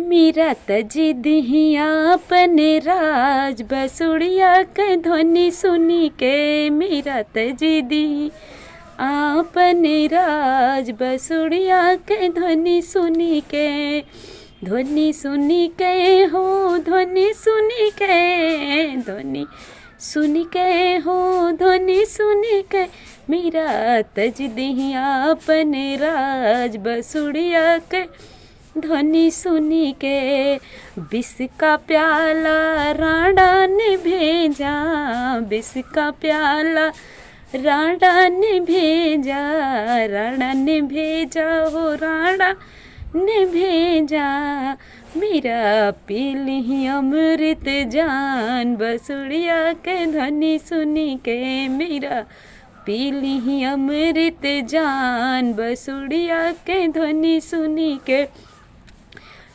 मीरा तजदी अपने राज बसुड़िया के ध्वनि सुनी के। मीरा तजदी अपने राज बसुड़िया के ध्वनि सुनी के। ध्वनि सुनी के हो ध्वनि सुनी के। ध्वनि सुनी के हो ध्वनि सुनी के। मीरा तजदी अपने राज बसुड़िया के ध्वनि सुनी के। विष का प्याला राणा ने भेजा। विष का प्याला राणा ने भेजा। राणा ने भेजा हो राणा ने भेजा। मीरा पी ली अमृत जान बसुड़िया के ध्वनि सुनी के। मीरा पी ली अमृत जान बसुड़िया के ध्वनि सुनी के।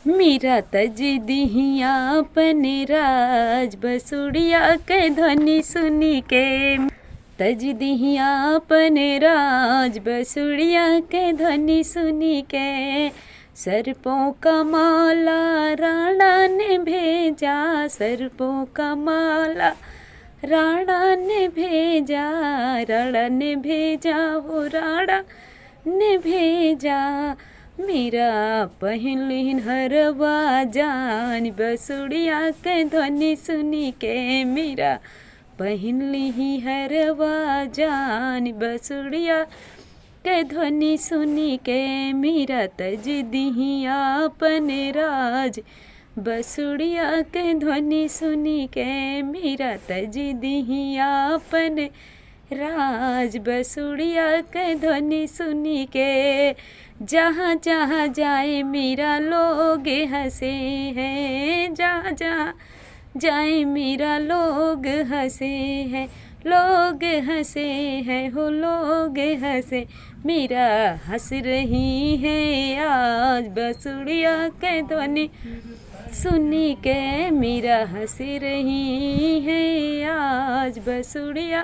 मीरा तजदी अपने राज बसुड़िया के ध्वनि सुनी के। तजदी अपने राज बसुड़िया के ध्वनि सुनी के। सर्पों का माला राणा ने भेजा। सर्पों का माला राणा ने भेजा। राणा ने भेजा हो राणा ने भेजा। मीरा पहली हरवा जान बसुड़िया के ध्वनि सुनी के। मीरा पहली हरवा जान बसुड़िया के ध्वनि सुनी के। मीरा तजदी अपने राज बसुड़िया के ध्वनि सुनी के। मीरा तजदी अपने राज बसुड़िया के ध्वनि सुनी के। जहाँ जहाँ जाए मीरा लोग हंसे हैं। जहाँ जहाँ जाए मीरा लोग हंसे हैं। लोग हंसे हैं हो लोग हंसे। मीरा हंस रही है आज बसुड़िया के ध्वनि सुनी के। मीरा हंस रही है आज बसुड़िया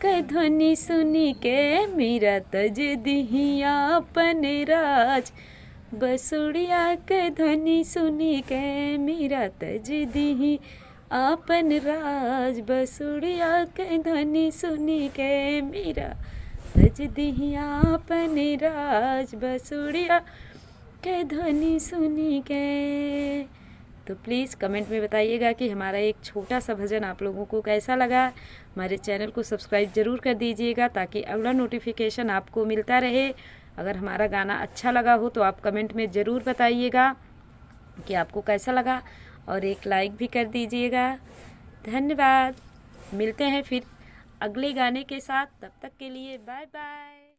के ध्वनि सुनी के। मीरा तजदी अपने राज बसुड़िया के ध्वनि सुनी के। मीरा तजदी अपन राज बसुड़िया के ध्वनि सुनी के। मीरा तजदी अपने राज बसुड़िया के ध्वनि सुनी के। तो प्लीज़ कमेंट में बताइएगा कि हमारा एक छोटा सा भजन आप लोगों को कैसा लगा। हमारे चैनल को सब्सक्राइब ज़रूर कर दीजिएगा ताकि अगला नोटिफिकेशन आपको मिलता रहे। अगर हमारा गाना अच्छा लगा हो तो आप कमेंट में ज़रूर बताइएगा कि आपको कैसा लगा और एक लाइक भी कर दीजिएगा। धन्यवाद। मिलते हैं फिर अगले गाने के साथ। तब तक के लिए बाय बाय।